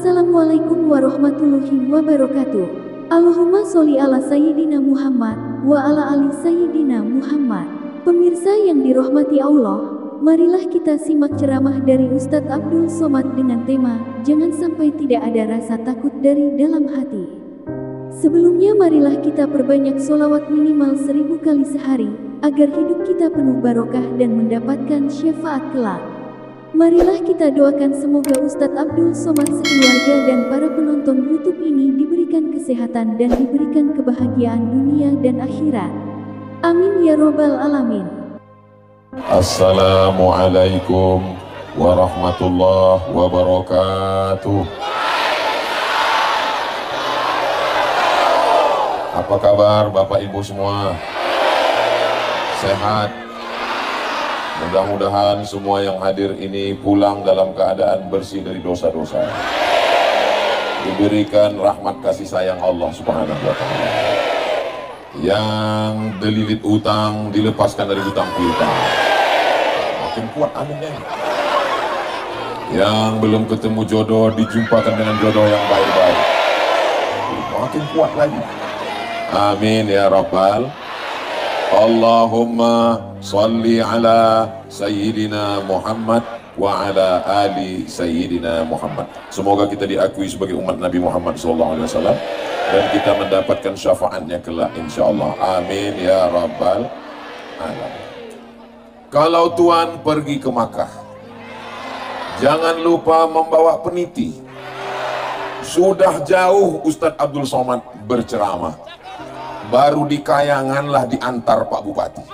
Assalamualaikum warahmatullahi wabarakatuh. Allahumma sholli ala Sayyidina Muhammad wa ala ali Sayyidina Muhammad. Pemirsa yang dirahmati Allah, marilah kita simak ceramah dari Ustadz Abdul Somad dengan tema Jangan Sampai Tidak Ada Rasa Takut dari Dalam Hati. Sebelumnya marilah kita perbanyak sholawat minimal 1000 kali sehari, agar hidup kita penuh barokah dan mendapatkan syafaat kelak. Marilah kita doakan semoga Ustadz Abdul Somad sekeluarga dan para penonton YouTube ini diberikan kesehatan dan diberikan kebahagiaan dunia dan akhirat. Amin ya robbal alamin. Assalamualaikum warahmatullahi wabarakatuh. Apa kabar Bapak Ibu semua? Sehat? Mudah-mudahan semua yang hadir ini pulang dalam keadaan bersih dari dosa-dosa, diberikan rahmat kasih sayang Allah Subhanahu wa Ta'ala. Yang dililit utang dilepaskan dari hutang piutang. Makin kuat aminnya. Yang belum ketemu jodoh dijumpakan dengan jodoh yang baik-baik. Makin kuat lagi. Amin ya Rabbal. Allahumma salli ala Sayyidina Muhammad wa ala ali Sayyidina Muhammad. Semoga kita diakui sebagai umat Nabi Muhammad SAW dan kita mendapatkan syafaatnya kelak insyaallah. Amin ya Rabbal alamin. Kalau Tuhan pergi ke Makkah, jangan lupa membawa peniti. Sudah jauh Ustadz Abdul Somad berceramah, baru di Kayangan lah diantar Pak Bupati.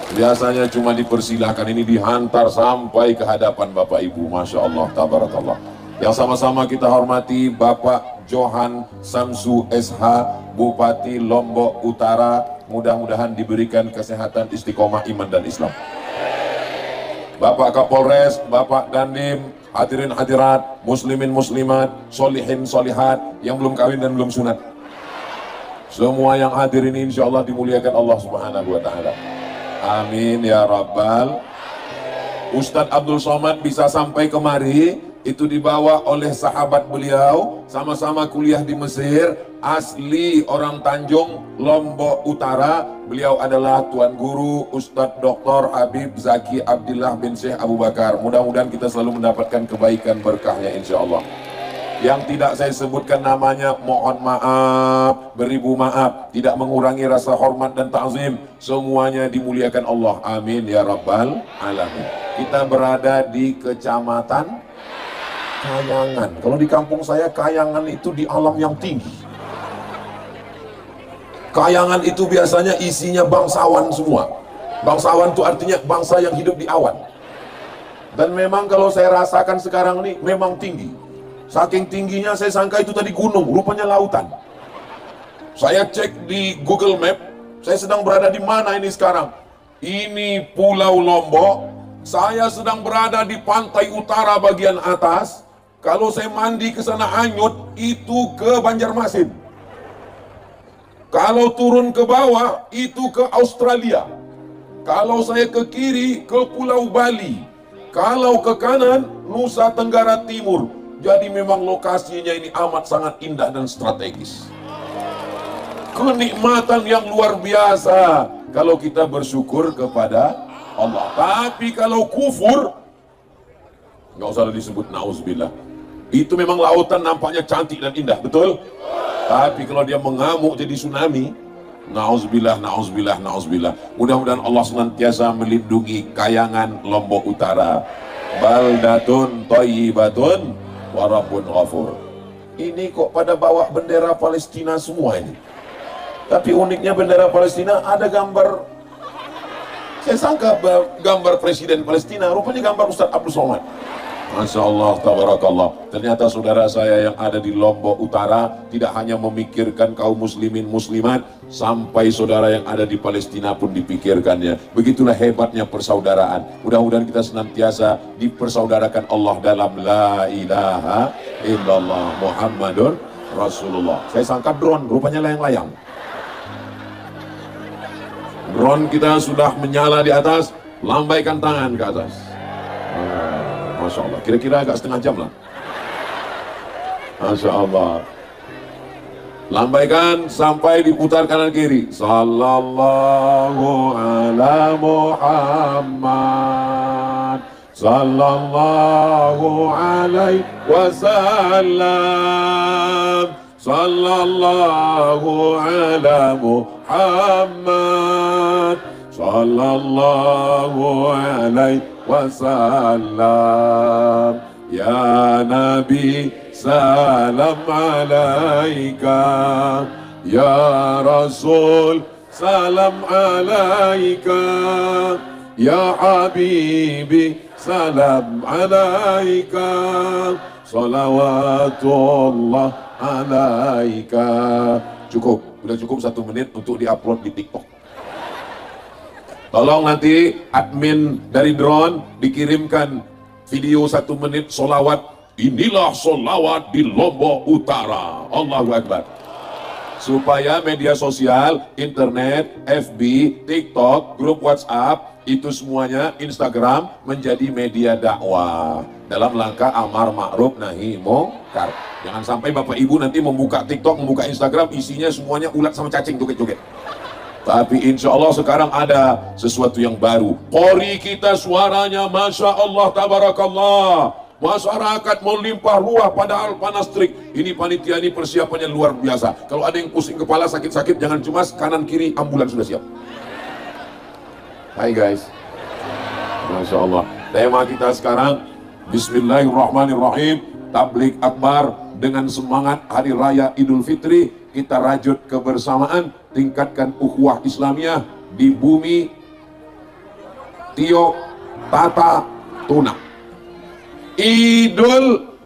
Biasanya cuma dipersilahkan, ini dihantar sampai ke hadapan Bapak Ibu. Masya Allah, tabarakallah. Yang sama-sama kita hormati Bapak Johan Samsu SH, Bupati Lombok Utara. Mudah-mudahan diberikan kesehatan, istiqomah iman dan Islam. Bapak Kapolres, Bapak Dandim, hadirin hadirat, muslimin muslimat, solihin solihat, yang belum kawin dan belum sunat. Semua yang hadir ini insya Allah dimuliakan Allah Subhanahu wa Ta'ala. Amin ya Rabbal. Ustadz Abdul Somad bisa sampai kemari itu dibawa oleh sahabat beliau, sama-sama kuliah di Mesir, asli orang Tanjung, Lombok Utara. Beliau adalah Tuan Guru Ustadz Dr. Habib Zaki Abdillah bin Syekh Abu Bakar. Mudah-mudahan kita selalu mendapatkan kebaikan berkahnya insya Allah. Yang tidak saya sebutkan namanya, mohon maaf, beribu maaf, tidak mengurangi rasa hormat dan ta'zim. Semuanya dimuliakan Allah. Amin ya Rabbal alamin. Kita berada di Kecamatan Kayangan. Kalau di kampung saya, Kayangan itu di alam yang tinggi. Kayangan itu biasanya isinya bangsawan semua. Bangsawan itu artinya bangsa yang hidup di awan. Dan memang kalau saya rasakan sekarang ini memang tinggi. Saking tingginya saya sangka itu tadi gunung, rupanya lautan. Saya cek di Google Map, saya sedang berada di mana ini sekarang? Ini Pulau Lombok. Saya sedang berada di pantai utara bagian atas. Kalau saya mandi ke sana hanyut, itu ke Banjarmasin. Kalau turun ke bawah, itu ke Australia. Kalau saya ke kiri, ke Pulau Bali. Kalau ke kanan, Nusa Tenggara Timur. Jadi memang lokasinya ini amat sangat indah dan strategis. Kenikmatan yang luar biasa kalau kita bersyukur kepada Allah. Tapi kalau kufur, nggak usah disebut nauzubillah. Itu memang lautan nampaknya cantik dan indah, betul? Tapi kalau dia mengamuk jadi tsunami, nauzubillah, nauzubillah, nauzubillah. Mudah-mudahan Allah senantiasa melindungi Kayangan Lombok Utara. Baldatun thayyibatun wa rabbun ghafur. Ini kok pada bawa bendera Palestina semua ini. Tapi uniknya bendera Palestina ada gambar, saya sangka gambar Presiden Palestina, rupanya gambar Ustadz Abdul Somad. Masya Allah, tabarakallah. Ternyata saudara saya yang ada di Lombok Utara tidak hanya memikirkan kaum muslimin muslimat, sampai saudara yang ada di Palestina pun dipikirkannya. Begitulah hebatnya persaudaraan. Mudah-mudahan kita senantiasa dipersaudarakan Allah dalam la ilaha illallah Muhammadur Rasulullah. Saya sangka drone, rupanya layang-layang. Drone kita sudah menyala di atas, lambaikan tangan ke atas. Masya Allah. Kira-kira agak setengah jam lah. Masya Allah. Lambaikan sampai diputar kanan kiri. Sallallahu ala Muhammad, sallallahu alaihi wasallam, sallallahu ala Muhammad, sallallahu alaihi wasallam. Ya Nabi, salam alaika. Ya Rasul, salam alaika. Ya Habibi, salam alaika. Salawatullah alaika. Cukup, udah cukup 1 menit untuk diupload di TikTok. Tolong nanti admin dari drone dikirimkan video 1 menit solawat. Inilah solawat di Lombok Utara. Allahu Akbar. Supaya media sosial, internet, FB, TikTok, grup WhatsApp, itu semuanya, Instagram, menjadi media dakwah dalam langkah amar ma'ruf nahi munkar. Jangan sampai Bapak Ibu nanti membuka TikTok, membuka Instagram, isinya semuanya ulat sama cacing joget-joget. Tapi insya Allah sekarang ada sesuatu yang baru. Polri kita suaranya Masya Allah tabarakallah. Masyarakat melimpah ruah padahal panas terik. Ini panitia ini persiapannya luar biasa. Kalau ada yang pusing kepala sakit-sakit, jangan cemas, kanan kiri ambulan sudah siap. Hai guys. Masya Allah. Tema kita sekarang Bismillahirrahmanirrahim. Tablik akbar dengan semangat Hari Raya Idul Fitri. Kita rajut kebersamaan, tingkatkan ukhuwah Islamiyah di bumi Tio Tata Tuna. Idul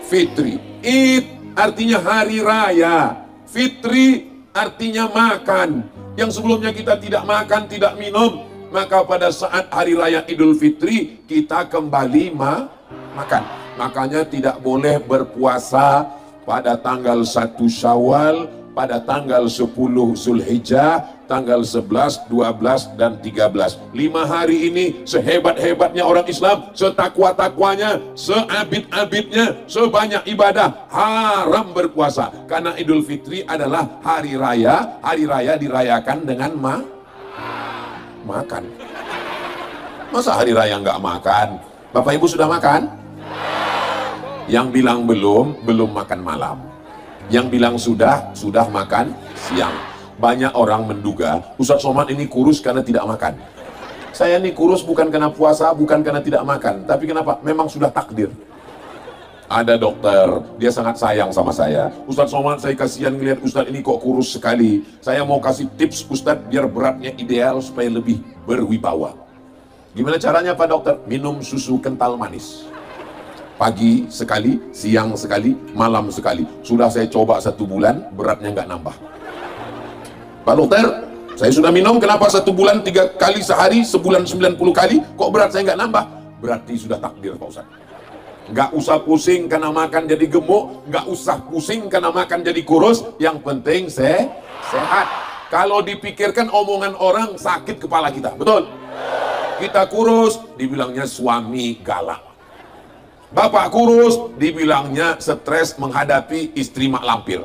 Fitri. Id artinya hari raya, Fitri artinya makan. Yang sebelumnya kita tidak makan, tidak minum, maka pada saat hari raya Idul Fitri kita kembali makan. Makanya tidak boleh berpuasa pada tanggal 1 Syawal, pada tanggal 10 Zulhijjah, tanggal 11, 12, dan 13. 5 hari ini sehebat-hebatnya orang Islam, setakwa-takwanya, seabid-abidnya, sebanyak ibadah, haram berpuasa. Karena Idul Fitri adalah hari raya dirayakan dengan makan. Masa hari raya nggak makan? Bapak Ibu sudah makan? Yang bilang belum makan malam. Yang bilang sudah makan siang. Banyak orang menduga Ustadz Somad ini kurus karena tidak makan. Saya ini kurus bukan karena puasa, bukan karena tidak makan, tapi kenapa? Memang sudah takdir. Ada dokter, dia sangat sayang sama saya. Ustadz Somad, saya kasihan ngelihat Ustadz ini kok kurus sekali. Saya mau kasih tips Ustadz biar beratnya ideal supaya lebih berwibawa. Gimana caranya Pak Dokter? Minum susu kental manis. Pagi sekali, siang sekali, malam sekali. Sudah saya coba 1 bulan, beratnya nggak nambah. Pak Dokter, saya sudah minum, kenapa 1 bulan 3 kali sehari, sebulan 90 kali, kok berat saya nggak nambah? Berarti sudah takdir Pak Ustadz. Nggak usah pusing karena makan jadi gemuk, nggak usah pusing karena makan jadi kurus, yang penting sehat. Kalau dipikirkan omongan orang, sakit kepala kita, betul? Kita kurus, dibilangnya suami galak. Bapak kurus, dibilangnya stres menghadapi istri mak lampir.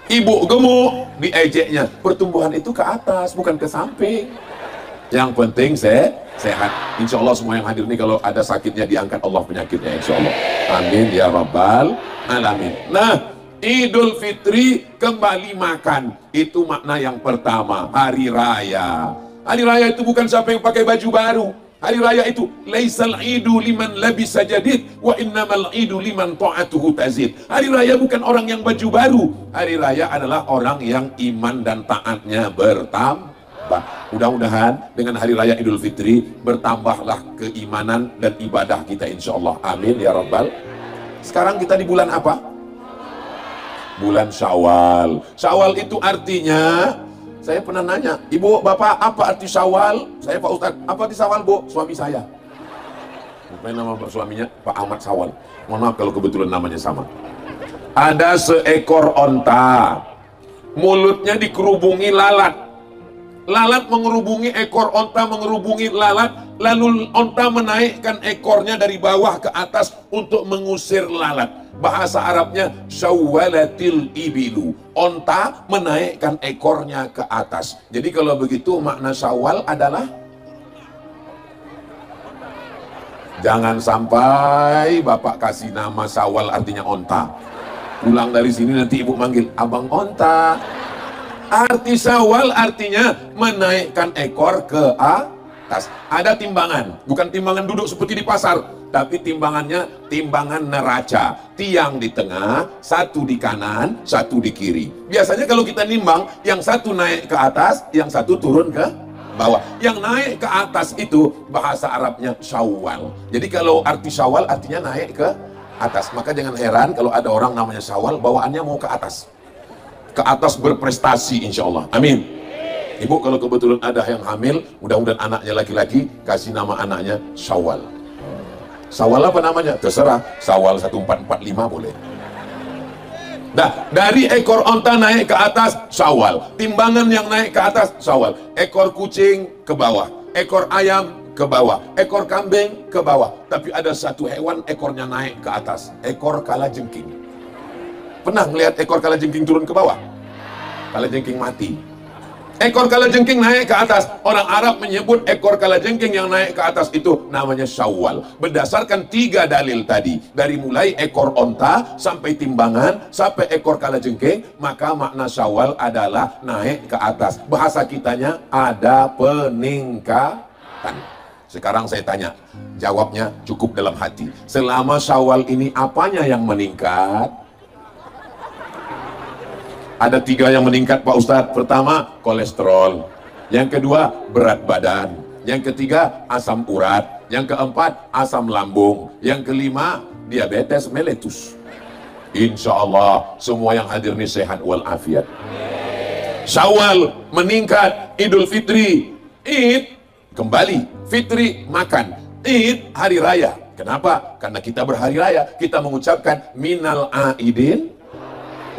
Ibu gemuk, diejeknya. Pertumbuhan itu ke atas, bukan ke samping. Yang penting sehat. Insya Allah semua yang hadir ini kalau ada sakitnya diangkat Allah penyakitnya. Insya Allah. Amin ya rabbal alamin. Nah, Idul Fitri kembali makan. Itu makna yang pertama, hari raya. Hari raya itu bukan siapa yang pakai baju baru. Hari raya itu laisal idu liman labisa jadid wa innamal idu liman ta'atuhu tazid. Hari raya bukan orang yang baju baru. Hari raya adalah orang yang iman dan taatnya bertambah. Mudah-mudahan dengan hari raya Idul Fitri bertambahlah keimanan dan ibadah kita insyaallah. Amin ya rabbal. Sekarang kita di bulan apa? Bulan Syawal. Syawal itu artinya, saya pernah nanya, Ibu, Bapak, apa arti Syawal? Saya, Pak Ustadz, apa arti Syawal, Bu? Suami saya. Apa nama suaminya? Pak Ahmad Syawal. Mohon maaf kalau kebetulan namanya sama. Ada seekor onta. Mulutnya dikerubungi lalat. lalat mengerubungi ekor onta, mengerubungi lalat, lalu onta menaikkan ekornya dari bawah ke atas untuk mengusir lalat. Bahasa Arabnya syawwalatil ibilu, onta menaikkan ekornya ke atas. Jadi kalau begitu makna syawal adalah, jangan sampai Bapak kasih nama syawal artinya onta, pulang dari sini nanti ibu manggil abang onta. Arti syawal artinya menaikkan ekor ke atas. Ada timbangan, bukan timbangan duduk seperti di pasar, tapi timbangannya timbangan neraca. Tiang di tengah, satu di kanan, satu di kiri. Biasanya kalau kita nimbang, yang satu naik ke atas, yang satu turun ke bawah. Yang naik ke atas itu bahasa Arabnya syawal. Jadi kalau arti syawal artinya naik ke atas. Maka jangan heran kalau ada orang namanya syawal, bawaannya mau ke atas. Ke atas berprestasi insya Allah, amin. Ibu kalau kebetulan ada yang hamil, mudah-mudahan anaknya laki-laki, kasih nama anaknya Syawal. Syawal apa namanya? Terserah, Syawal 1445 boleh. Nah, dari ekor onta naik ke atas, Syawal. Timbangan yang naik ke atas, Syawal. Ekor kucing ke bawah, ekor ayam ke bawah, ekor kambing ke bawah. Tapi ada satu hewan ekornya naik ke atas, ekor kalajengking. Pernah ngelihat ekor kalajengking turun ke bawah? Kalajengking mati. Ekor kalajengking naik ke atas. Orang Arab menyebut ekor kalajengking yang naik ke atas itu namanya syawal. Berdasarkan 3 dalil tadi, dari mulai ekor onta sampai timbangan sampai ekor kalajengking, maka makna syawal adalah naik ke atas. Bahasa kitanya ada peningkatan. Sekarang saya tanya, jawabnya cukup dalam hati. Selama syawal ini apanya yang meningkat? Ada 3 yang meningkat Pak Ustadz. Pertama, kolesterol. Yang kedua, berat badan. Yang ketiga, asam urat. Yang keempat, asam lambung. Yang kelima, diabetes mellitus. Insya Allah, semua yang hadir ini sehat walafiat. Syawal meningkat, Idul Fitri, Id kembali, Fitri makan, Id hari raya. Kenapa? Karena kita berhari raya, kita mengucapkan minal aidin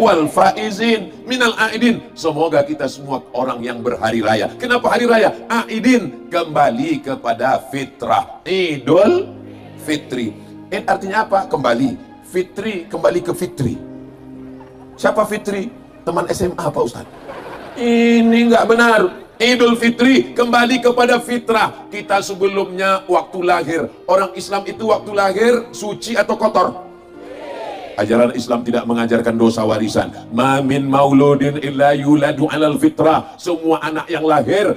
wal faizin, minal aidin. Semoga kita semua orang yang berhari raya. Kenapa hari raya? Aidin, kembali kepada fitrah. Idul Fitri. Id artinya apa? Kembali. Fitri, kembali ke fitri. Siapa fitri? Teman SMA Pak Ustaz. Ini nggak benar. Idul Fitri kembali kepada fitrah. Kita sebelumnya waktu lahir, orang Islam itu waktu lahir suci atau kotor? Ajaran Islam tidak mengajarkan dosa warisan. Ma min mauludin illa yuladu alal fitrah. Semua anak yang lahir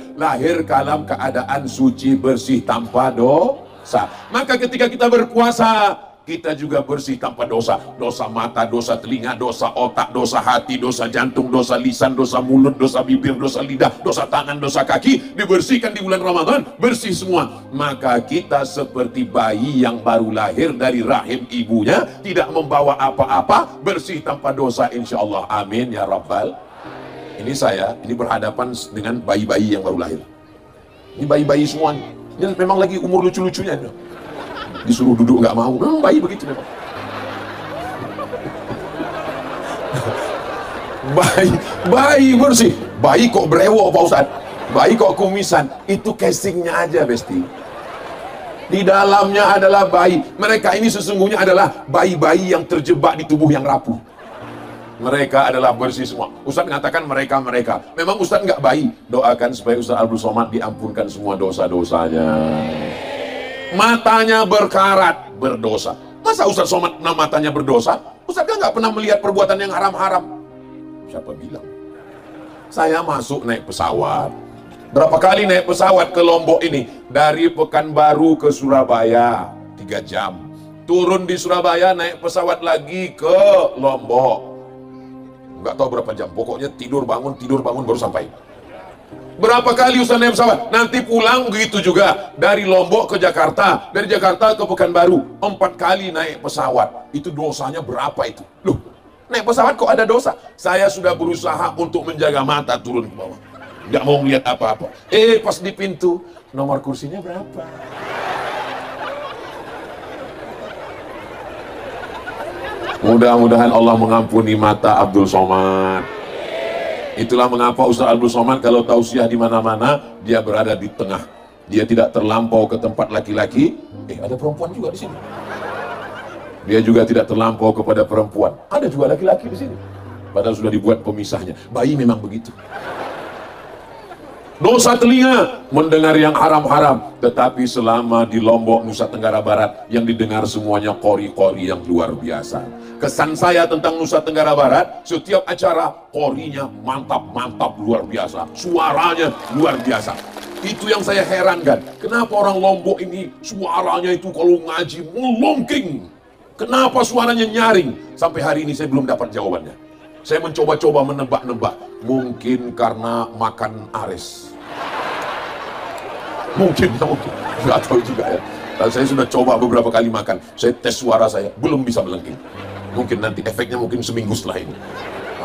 dalam keadaan suci, bersih, tanpa dosa. Maka ketika kita berpuasa, kita juga bersih tanpa dosa. Dosa mata, dosa telinga, dosa otak, dosa hati, dosa jantung, dosa lisan, dosa mulut, dosa bibir, dosa lidah, dosa tangan, dosa kaki. Dibersihkan di bulan Ramadan, bersih semua. Maka kita seperti bayi yang baru lahir dari rahim ibunya, tidak membawa apa-apa, bersih tanpa dosa insya Allah. Amin ya Rabbal. Ini saya, ini berhadapan dengan bayi-bayi yang baru lahir. Ini bayi-bayi semua. Ini memang lagi umur lucu-lucunya. Disuruh duduk nggak mau, bayi begitu memang. bayi bersih, bayi kok brewo Pak Ustadz, bayi kok kumisan, itu casingnya aja besti. Di dalamnya adalah bayi. Mereka ini sesungguhnya adalah bayi-bayi yang terjebak di tubuh yang rapuh. Mereka adalah bersih semua. Ustadz mengatakan mereka. Memang Ustadz nggak bayi. Doakan supaya Ustadz Abdul Somad diampunkan semua dosa-dosanya. Matanya berkarat, berdosa. Masa Ustadz Somad matanya berdosa? Ustadz kan nggak pernah melihat perbuatan yang haram-haram. Siapa bilang? Saya masuk naik pesawat. Berapa kali naik pesawat ke Lombok ini? Dari Pekanbaru ke Surabaya 3 jam. Turun di Surabaya naik pesawat lagi ke Lombok. Nggak tahu berapa jam. Pokoknya tidur bangun baru sampai. Berapa kali Ustaz naik pesawat? Nanti pulang begitu juga. Dari Lombok ke Jakarta, dari Jakarta ke Pekanbaru, 4 kali naik pesawat. Itu dosanya berapa itu? Loh, naik pesawat kok ada dosa? Saya sudah berusaha untuk menjaga mata turun ke bawah. Nggak mau melihat apa-apa. Pas di pintu, nomor kursinya berapa? Mudah-mudahan Allah mengampuni mata Abdul Somad. Itulah mengapa Ustaz Abdul Somad kalau tausiah di mana-mana, dia berada di tengah. Dia tidak terlampau ke tempat laki-laki. Ada perempuan juga di sini. Dia juga tidak terlampau kepada perempuan. Ada juga laki-laki di sini. Padahal sudah dibuat pemisahnya. Bayi memang begitu. Dosa telinga mendengar yang haram-haram, tetapi selama di Lombok, Nusa Tenggara Barat, yang didengar semuanya kori-kori yang luar biasa. Kesan saya tentang Nusa Tenggara Barat, setiap acara korinya mantap-mantap luar biasa, suaranya luar biasa. Itu yang saya herankan. Kenapa orang Lombok ini suaranya itu kalau ngaji melongking? Kenapa suaranya nyaring? Sampai hari ini saya belum dapat jawabannya. Saya mencoba-coba menebak-nebak. Mungkin karena makan ares. Mungkin. Nggak tahu juga ya. Dan saya sudah coba beberapa kali makan. Saya tes suara saya, belum bisa melengking. Mungkin nanti efeknya mungkin seminggu setelah ini.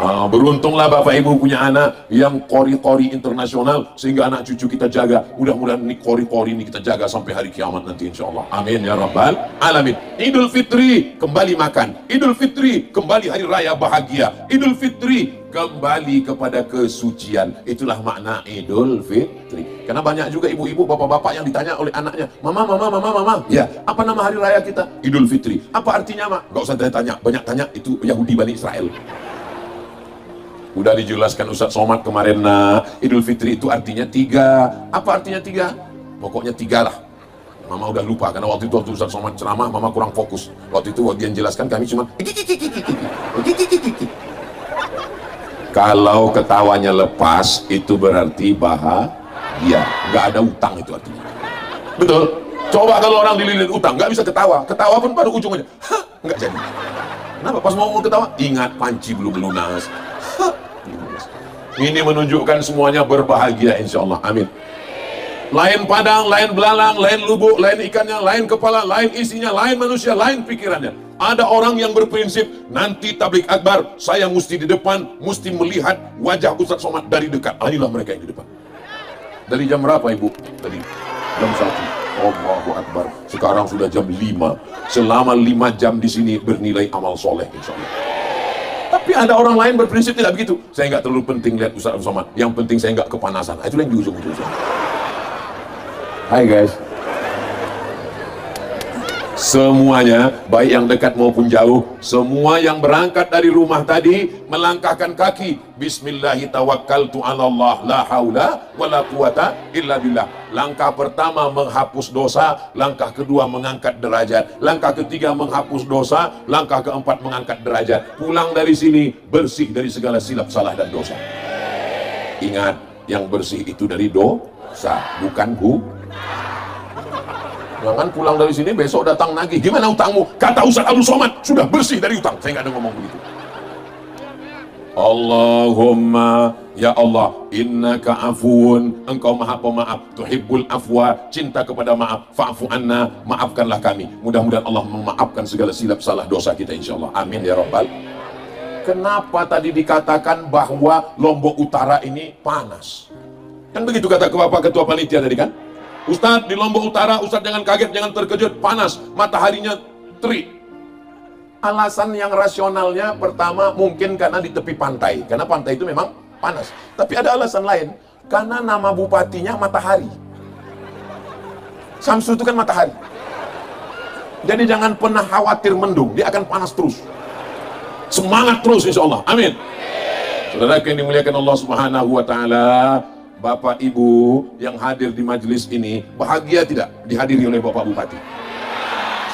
Beruntunglah Bapak Ibu punya anak yang kori-kori internasional, sehingga anak cucu kita jaga. Mudah-mudahan ini kori-kori ini kita jaga sampai hari kiamat nanti insya Allah. Amin ya Rabbal Alamin. Idul Fitri kembali makan. Idul Fitri kembali hari raya bahagia. Idul Fitri kembali kepada kesucian. Itulah makna Idul Fitri. Karena banyak juga ibu-ibu, bapak-bapak yang ditanya oleh anaknya, Mama, ya, apa nama hari raya kita? Idul Fitri. Apa artinya, Mak? Gak usah tanya, banyak tanya, itu Yahudi Bani Israel. Udah dijelaskan Ustaz Somad kemarin. Idul Fitri itu artinya 3. Apa artinya 3? Pokoknya 3 lah. Mama udah lupa karena waktu itu Ustaz Somad ceramah, Mama kurang fokus. Waktu itu dia jelaskan, kami cuma kalau ketawanya lepas itu berarti bahagia. Nggak ada utang itu artinya. Betul? Coba kalau orang dililit utang nggak bisa ketawa. Ketawa pun pada ujungnya nggak jadi. Kenapa? Pas mau ketawa ingat panci belum lunas. Ini menunjukkan semuanya berbahagia insya Allah. Amin. Lain padang, lain belalang, lain lubuk, lain ikannya, lain kepala, lain isinya, lain manusia, lain pikirannya. Ada orang yang berprinsip nanti tablik akbar saya mesti di depan, mesti melihat wajah Ustaz Somad dari dekat. Inilah mereka yang di depan. Dari jam berapa Ibu? Tadi jam 1. Allahu Akbar. Sekarang sudah jam 5. Selama 5 jam di sini bernilai amal soleh insya Allah. Tapi ada orang lain berprinsip tidak begitu. Saya nggak terlalu penting lihat Ustaz Somad. Yang penting saya nggak kepanasan. Itu yang di ujung-ujung. Hai guys. Semuanya, baik yang dekat maupun jauh, semua yang berangkat dari rumah tadi melangkahkan kaki. Bismillahi tawakkaltu 'ala Allah, la haula wala quwata illa billah. Langkah pertama menghapus dosa, langkah kedua mengangkat derajat, langkah ketiga menghapus dosa, langkah keempat mengangkat derajat. Pulang dari sini bersih dari segala silap salah dan dosa. Ingat, yang bersih itu dari dosa, bukan jangan pulang dari sini besok datang nagih. Gimana utangmu? Kata Ustaz Abdul Somad, sudah bersih dari utang. Saya nggak ada ngomong begitu. Allahumma ya Allah, innaka afuun, engkau maha pemaaf, tuhibbul afwa, cinta kepada maaf, fa'fu anna, maafkanlah kami. Mudah-mudahan Allah memaafkan segala silap salah dosa kita insyaallah. Amin ya rabbal. Kenapa tadi dikatakan bahwa Lombok Utara ini panas? Kan begitu kata Bapak Ketua Panitia tadi kan? Ustadz di Lombok Utara, Ustadz jangan kaget, jangan terkejut, panas, mataharinya terik. Alasan yang rasionalnya pertama mungkin karena di tepi pantai, karena pantai itu memang panas. Tapi ada alasan lain, karena nama bupatinya Matahari. Samsu itu kan matahari. Jadi jangan pernah khawatir mendung, dia akan panas terus. Semangat terus insya Allah, amin. Saudara yang dimuliakan Allah Subhanahu wa Ta'ala, Bapak Ibu yang hadir di majelis ini, bahagia tidak dihadiri oleh Bapak Bupati?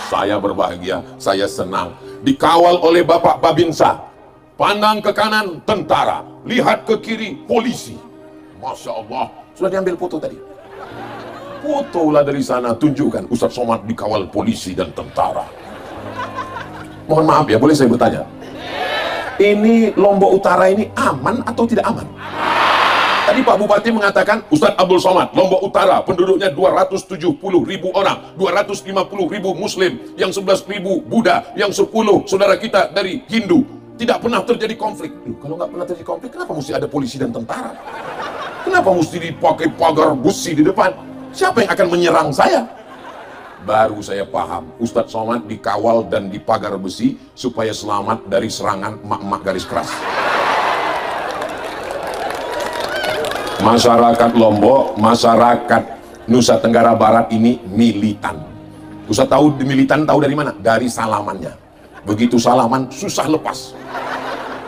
Saya berbahagia, saya senang. Dikawal oleh Bapak Babinsa. Pandang ke kanan, tentara. Lihat ke kiri, polisi. Masya Allah. Sudah diambil foto tadi. Fotolah dari sana, tunjukkan Ustaz Somad dikawal polisi dan tentara. Mohon maaf ya, boleh saya bertanya? Ini Lombok Utara ini aman atau tidak aman? Tadi Pak Bupati mengatakan, Ustadz Abdul Somad, Lombok Utara, penduduknya 270.000 orang, 250.000 Muslim, yang 11.000 Buddha, yang 10 saudara kita dari Hindu. Tidak pernah terjadi konflik. Kalau nggak pernah terjadi konflik, kenapa mesti ada polisi dan tentara? Kenapa mesti dipakai pagar besi di depan? Siapa yang akan menyerang saya? Baru saya paham, Ustadz Somad dikawal dan dipagar besi supaya selamat dari serangan emak-emak garis keras. Masyarakat Lombok, masyarakat Nusa Tenggara Barat ini militan. Ustaz tahu militan tahu dari mana? Dari salamannya. Begitu salaman susah lepas.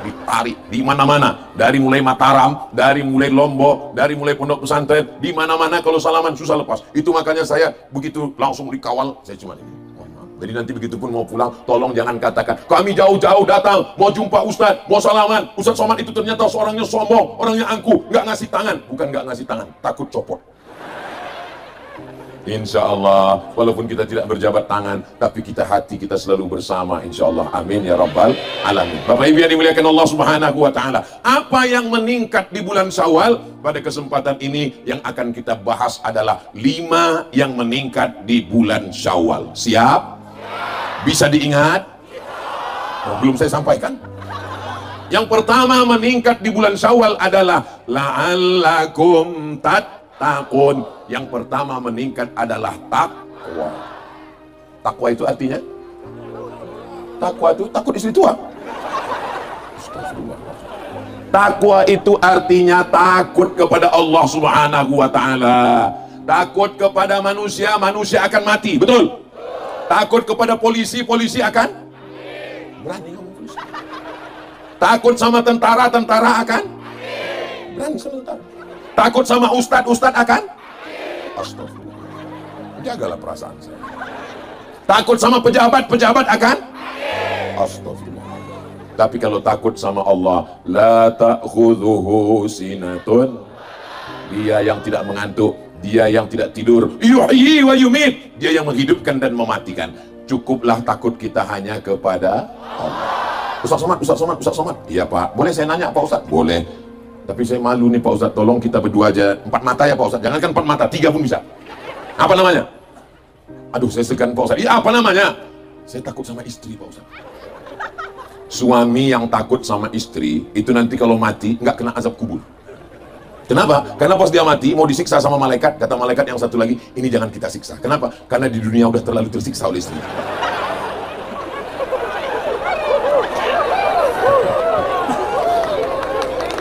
Ditarik di mana-mana, dari mulai Mataram, dari mulai Lombok, dari mulai pondok pesantren, di mana-mana kalau salaman susah lepas. Itu makanya saya begitu langsung dikawal, saya cuma ini. Jadi nanti begitu pun mau pulang, tolong jangan katakan kami jauh-jauh datang mau jumpa Ustadz, mau salaman. Ustadz Somad itu ternyata seorangnya sombong, orangnya angkuh, nggak ngasih tangan. Bukan nggak ngasih tangan, takut copot. Insya Allah, walaupun kita tidak berjabat tangan, tapi kita hati kita selalu bersama. Insya Allah, amin ya rabbal alamin. Bapak Ibu yang dimuliakan Allah Subhanahu Wa Taala, apa yang meningkat di bulan Syawal? Pada kesempatan ini yang akan kita bahas adalah 5 yang meningkat di bulan Syawal. Siap? Bisa diingat? Oh, belum saya sampaikan. Yang pertama meningkat di bulan Syawal adalah la'allakum tattaqun. Yang pertama meningkat adalah takwa. Takwa itu artinya? Takwa itu takut istri tua. Takwa itu artinya takut kepada Allah Subhanahu Wa Taala. Takut kepada manusia, manusia akan mati. Betul? Takut kepada polisi, polisi akan berani ngomong polisi. Takut sama tentara, tentara akan berani sama tentara. Takut sama ustadz, ustadz akan astagfirullah. Jagalah perasaan saya. Takut sama pejabat, pejabat akan astagfirullah. Tapi kalau takut sama Allah, la ta'khudhuhu sinatun, dia yang tidak mengantuk, dia yang tidak tidur, yuhyi wa yumit, dia yang menghidupkan dan mematikan. Cukuplah takut kita hanya kepada Allah. Ustaz Somad, Ustaz Somad, Ustaz Somad. Iya Pak, boleh saya nanya Pak Ustaz? Boleh. Tapi saya malu nih Pak Ustaz, tolong kita berdua aja. 4 mata ya Pak Ustaz, jangankan 4 mata, 3 pun bisa. Apa namanya? Aduh saya segan Pak Ustaz. Iya apa namanya? Saya takut sama istri Pak Ustaz. Suami yang takut sama istri, itu nanti kalau mati, nggak kena azab kubur. Kenapa? Karena pas dia mati, mau disiksa sama malaikat, kata malaikat yang satu lagi, ini jangan kita siksa. Kenapa? Karena di dunia udah terlalu tersiksa oleh istri.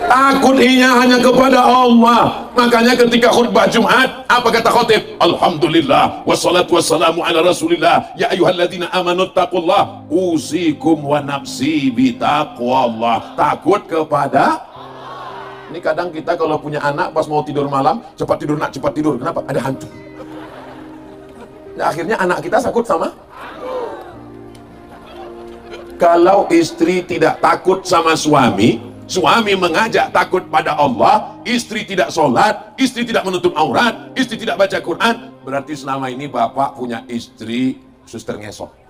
Takut hanya kepada Allah. Makanya ketika khutbah Jumat, apa kata khotib? Alhamdulillah wassalatu wassalamu ala Rasulillah. Ya ayyuhalladzina amanu taqullah usikum wa nafsi bitaqwallah. Takut kepada. Ini kadang kita kalau punya anak pas mau tidur malam, cepat tidur nak, cepat tidur. Kenapa? Ada hantu. Nah, akhirnya anak kita takut sama. Kalau istri tidak takut sama suami, suami mengajak takut pada Allah, istri tidak sholat, istri tidak menutup aurat, istri tidak baca Quran, berarti selama ini bapak punya istri suster ngesok.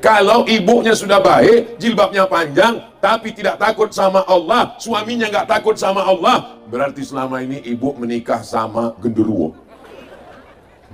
Kalau ibunya sudah baik, jilbabnya panjang, tapi tidak takut sama Allah, suaminya nggak takut sama Allah, berarti selama ini ibu menikah sama genderuwo.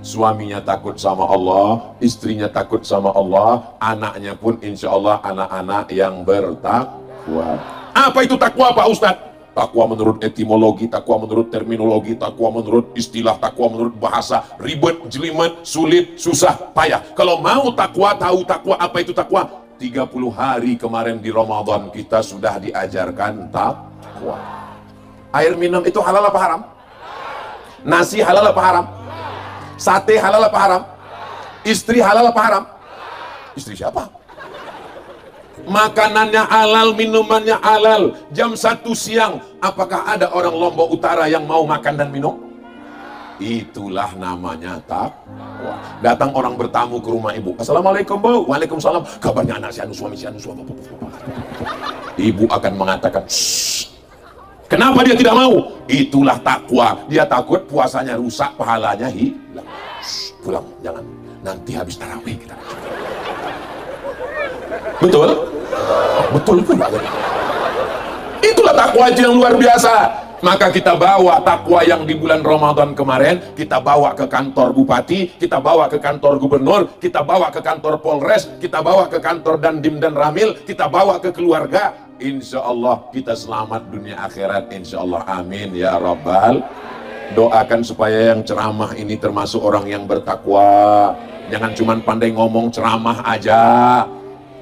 Suaminya takut sama Allah, istrinya takut sama Allah, anaknya pun insya Allah anak-anak yang bertakwa. Apa itu takwa Pak Ustadz? Takwa menurut etimologi, takwa menurut terminologi, takwa menurut istilah, takwa menurut bahasa, ribet, jelimet, sulit, susah, payah. Kalau mau takwa, tahu takwa, apa itu takwa? 30 hari kemarin di Ramadan kita sudah diajarkan takwa. Air minum itu halal apa haram? Nasi halal apa haram? Sate halal apa haram? Istri halal apa haram? Istri siapa? Makanannya halal, minumannya halal. Jam 1 siang, apakah ada orang Lombok Utara yang mau makan dan minum? Itulah namanya takwa. Datang orang bertamu ke rumah ibu. Assalamualaikum Bu. Waalaikumsalam. Kabarnya anak si anu, suami si anu, suami. Ibu akan mengatakan, shh. Kenapa dia tidak mau? Itulah takwa. Dia takut puasanya rusak, pahalanya hilang. Shh, pulang, jangan. Nanti habis tarawih kita. Betul? Betul pula. Itulah takwa yang luar biasa. Maka kita bawa takwa yang di bulan Ramadan kemarin, kita bawa ke kantor bupati, kita bawa ke kantor gubernur, kita bawa ke kantor Polres, kita bawa ke kantor Dandim dan Ramil, kita bawa ke keluarga. Insya Allah kita selamat dunia akhirat. Insya Allah, amin ya Rabbal. Doakan supaya yang ceramah ini termasuk orang yang bertakwa. Jangan cuma pandai ngomong ceramah aja.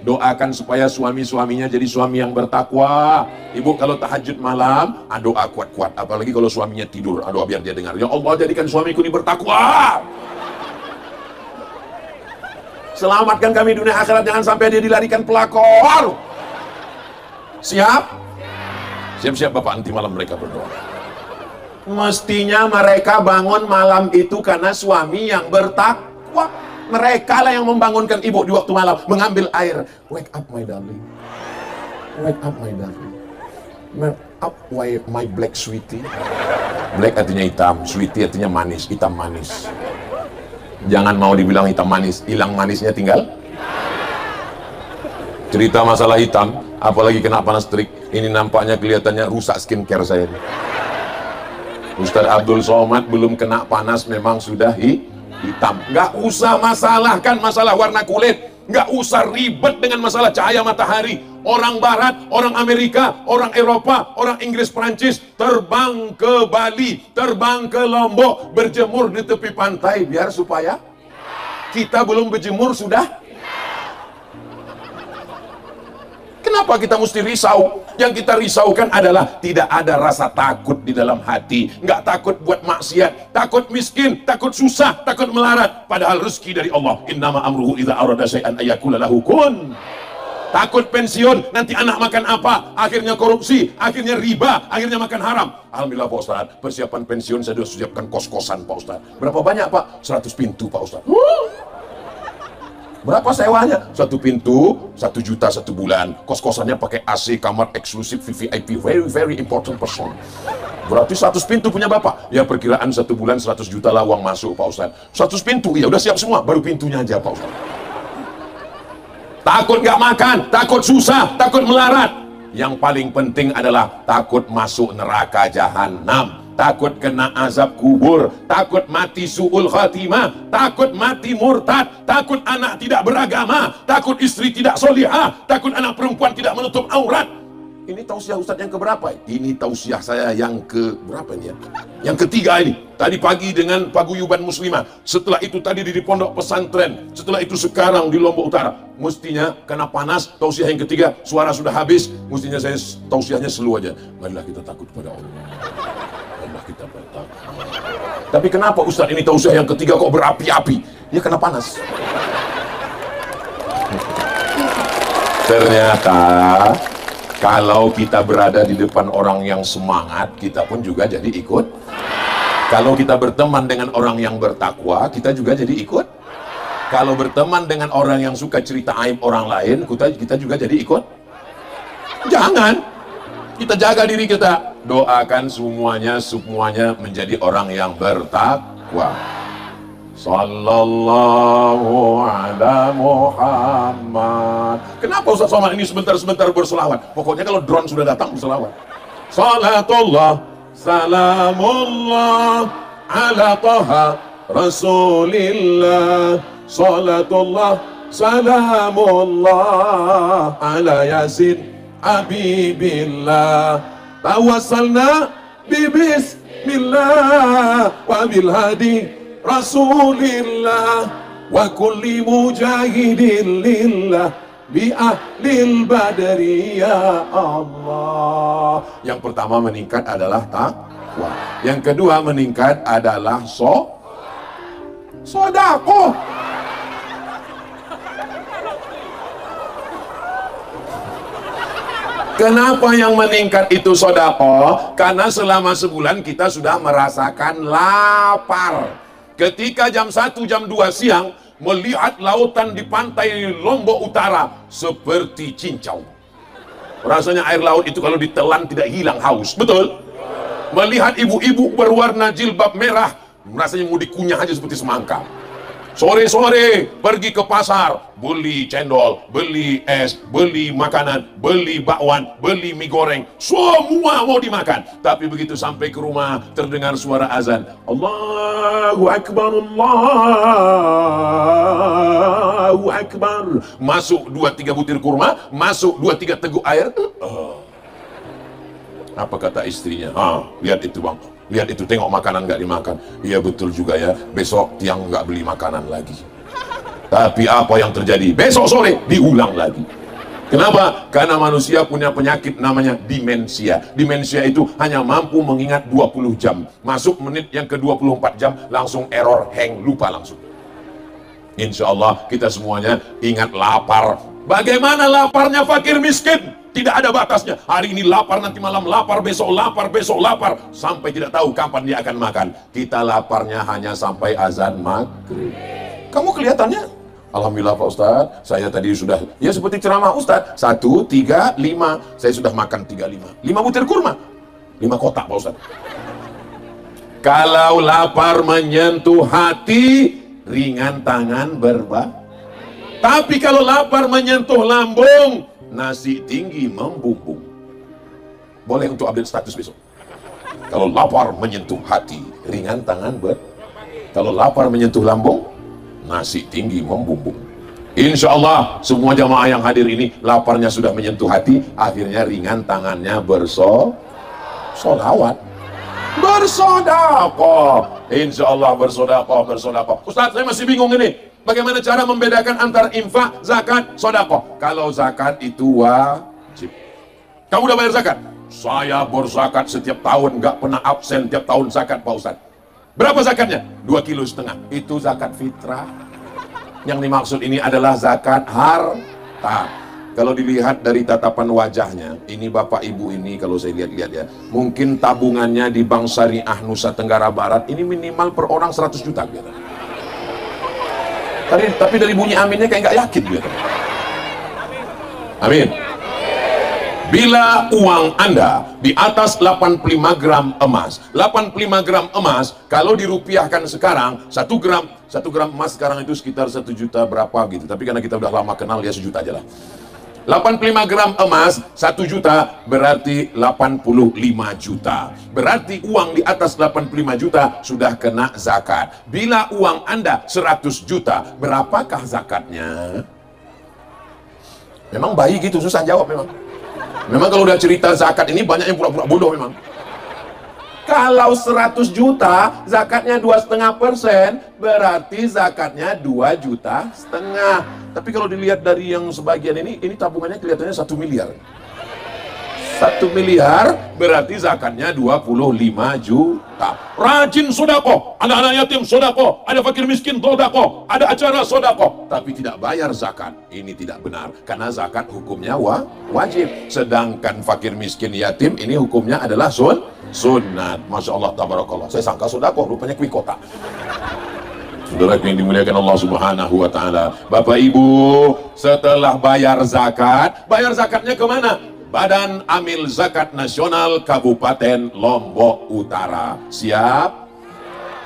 doakan supaya suami-suaminya jadi suami yang bertakwa. Ibu kalau tahajud malam, doa kuat-kuat, apalagi kalau suaminya tidur, doa biar dia dengar, ya Allah jadikan suamiku ini bertakwa, selamatkan kami dunia akhirat, jangan sampai dia dilarikan pelakor. Siap? Siap-siap Bapak, nanti malam mereka berdoa. Mestinya mereka bangun malam itu karena suami yang bertakwa. Mereka lah yang membangunkan ibu di waktu malam, mengambil air. Wake up my darling, wake up my darling, wake up my black sweetie. Black artinya hitam, sweetie artinya manis, hitam manis. Jangan mau dibilang hitam manis, hilang manisnya tinggal. Cerita masalah hitam, apalagi kena panas terik, ini nampaknya kelihatannya rusak skincare saya. Ustaz Abdul Somad belum kena panas memang sudah hitam. Nggak usah masalahkan masalah warna kulit, nggak usah ribet dengan masalah cahaya matahari. Orang Barat, orang Amerika, orang Eropa, orang Inggris, Perancis terbang ke Bali, terbang ke Lombok, berjemur di tepi pantai biar supaya kita belum berjemur sudah. Kenapa kita mesti risau? Yang kita risaukan adalah tidak ada rasa takut di dalam hati. Nggak takut buat maksiat, takut miskin, takut susah, takut melarat. Padahal rezeki dari Allah. Innama amruhu idza arada syai'an ayyakula lahu kun. Takut pensiun, nanti anak makan apa? Akhirnya korupsi, akhirnya riba, akhirnya makan haram. Alhamdulillah Pak Ustaz, persiapan pensiun saya sudah siapkan kos-kosan Pak Ustaz. Berapa banyak Pak? 100 pintu Pak Ustaz. Berapa sewanya? 1 pintu, 1 juta 1 bulan. Kos-kosannya pakai AC, kamar eksklusif, VVIP, very very important person. Berarti 100 pintu punya Bapak. Ya perkiraan 1 bulan 100 juta lah uang masuk Pak Ustaz. 100 pintu, ya udah siap semua, baru pintunya aja Pak Ustaz. Takut nggak makan, takut susah, takut melarat. Yang paling penting adalah takut masuk neraka jahanam. Takut kena azab kubur, takut mati su'ul khatimah, takut mati murtad, takut anak tidak beragama, takut istri tidak solihah, takut anak perempuan tidak menutup aurat. Ini tausiah Ustadz yang keberapa? Ini tausiah saya yang ke berapa ini ya? Yang ketiga ini. Tadi pagi dengan paguyuban muslimah. Setelah itu tadi di pondok pesantren. Setelah itu sekarang di Lombok Utara. Mestinya karena panas, tausiah yang ketiga, suara sudah habis. Mestinya saya tausiahnya slow aja. Marilah kita takut pada Allah. Marilah kita bertakwa. Tapi kenapa Ustadz ini tausiah yang ketiga kok berapi-api? Ya karena panas. Ternyata kalau kita berada di depan orang yang semangat, kita pun juga jadi ikut. Kalau kita berteman dengan orang yang bertakwa, kita juga jadi ikut. Kalau berteman dengan orang yang suka cerita aib orang lain, kita juga jadi ikut. Jangan. Kita jaga diri kita. Doakan semuanya menjadi orang yang bertakwa. Sallallahu ala Muhammad. Kenapa Ustaz Somad ini sebentar-sebentar berselawat? Pokoknya kalau drone sudah datang berselawat. Salatullah, salamullah ala Taha Rasulillah. Salatullah, salamullah ala Yasin Habibillah. Tawassalna bismillah wa bil hadi Rasulillah wa kulli mujahidin lillah bi ahlil badri ya Allah. Yang pertama meningkat adalah takwa. Yang kedua meningkat adalah sedekah. Kenapa yang meningkat itu sedekah? Karena selama sebulan kita sudah merasakan lapar. Ketika jam 1, jam 2 siang melihat lautan di pantai Lombok Utara seperti cincau. Rasanya air laut itu kalau ditelan tidak hilang haus, betul? Melihat ibu-ibu berwarna jilbab merah, rasanya mau dikunyah aja seperti semangka. Sore-sore pergi ke pasar, beli cendol, beli es, beli makanan, beli bakwan, beli mie goreng, semua mau dimakan. Tapi begitu sampai ke rumah terdengar suara azan, Allahu Akbar, Allahu Akbar. Masuk 2-3 butir kurma, masuk 2-3 teguk air. Apa kata istrinya? Lihat itu bang, lihat itu, tengok makanan nggak dimakan. Iya betul juga ya, besok tiang nggak beli makanan lagi. Tapi apa yang terjadi? Besok sore diulang lagi. Kenapa? Karena manusia punya penyakit namanya demensia. Demensia itu hanya mampu mengingat 20 jam. Masuk menit yang ke 24 jam langsung error, hang, lupa langsung. Insya Allah kita semuanya ingat lapar. Bagaimana laparnya fakir miskin? Tidak ada batasnya. Hari ini lapar, nanti malam lapar, besok lapar, sampai tidak tahu kapan dia akan makan. Kita laparnya hanya sampai azan maghrib. Kamu kelihatannya, alhamdulillah Pak Ustadz, saya tadi sudah, ya seperti ceramah Ustadz, 1, 3, 5, saya sudah makan 3, 5 butir kurma, 5 kotak Pak Ustadz. Kalau lapar menyentuh hati, ringan tangan tapi kalau lapar menyentuh lambung, nasi tinggi membumbung. Boleh untuk update status besok. Kalau lapar menyentuh hati, ringan tangan kalau lapar menyentuh lambung, nasi tinggi membumbung. Insya Allah semua jamaah yang hadir ini laparnya sudah menyentuh hati, akhirnya ringan tangannya bersolawat, bersodakoh. Insya Allah bersodakoh. Ustaz, saya masih bingung ini, bagaimana cara membedakan antara infak, zakat, sodakoh? Kalau zakat itu wajib. Kamu udah bayar zakat? Saya berzakat setiap tahun, nggak pernah absen tiap tahun zakat Pak Ustaz. Berapa zakatnya? 2,5 kilo. Itu zakat fitrah. Yang dimaksud ini adalah zakat harta. Kalau dilihat dari tatapan wajahnya, ini bapak ibu ini kalau saya lihat-lihat ya, mungkin tabungannya di Bank Syariah Nusa Tenggara Barat ini minimal per orang 100 juta gitu. Tapi dari bunyi aminnya kayak nggak yakin gitu. Amin. Bila uang Anda di atas 85 gram emas, 85 gram emas kalau dirupiahkan sekarang, 1 gram emas sekarang itu sekitar 1 juta berapa gitu. Tapi karena kita udah lama kenal ya 1 juta aja lah. 85 gram emas 1 juta berarti 85 juta. Berarti uang di atas 85 juta sudah kena zakat. Bila uang Anda 100 juta, berapakah zakatnya? Memang bayi gitu, susah jawab memang. Memang kalau udah cerita zakat ini banyak yang pura-pura bodoh memang. Kalau 100 juta zakatnya 2,5%, berarti zakatnya 2,5 juta. Tapi kalau dilihat dari yang sebagian ini tabungannya kelihatannya 1 miliar. 1 miliar berarti zakatnya 25 juta. Rajin sodako, anak-anak yatim sodako, ada fakir miskin sodako, ada acara sodako, tapi tidak bayar zakat. Ini tidak benar, karena zakat hukumnya wajib. Sedangkan fakir miskin yatim ini hukumnya adalah sunat. Masya Allah, tabarakallah. Saya sangka sodako, rupanya kuih kota. Saudara yang dimuliakan Allah Subhanahu wa Ta'ala, Bapak Ibu, setelah bayar zakatnya kemana? Badan Amil Zakat Nasional Kabupaten Lombok Utara. Siap?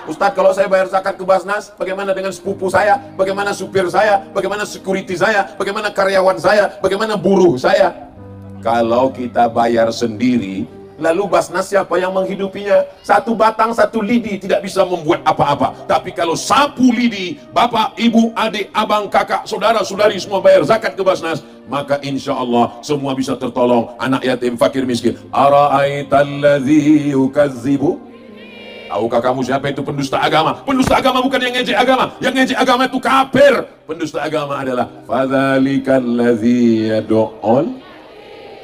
Ustadz, kalau saya bayar zakat ke Basnas, bagaimana dengan sepupu saya? Bagaimana supir saya? Bagaimana security saya? Bagaimana karyawan saya? Bagaimana buruh saya? Kalau kita bayar sendiri, lalu Basnas siapa yang menghidupinya? 1 batang 1 lidi tidak bisa membuat apa-apa. Tapi kalau 10 lidi, bapak, ibu, adik, abang, kakak, saudara, saudari semua bayar zakat ke Basnas, maka insya Allah semua bisa tertolong. Anak yatim, fakir miskin. Ara'aitalladzi yukazzibu? Tahukah kamu siapa itu pendusta agama? Pendusta agama bukan yang ngejek agama. Yang ngejek agama itu kafir. Pendusta agama adalah fadzalikalladzi yad'ul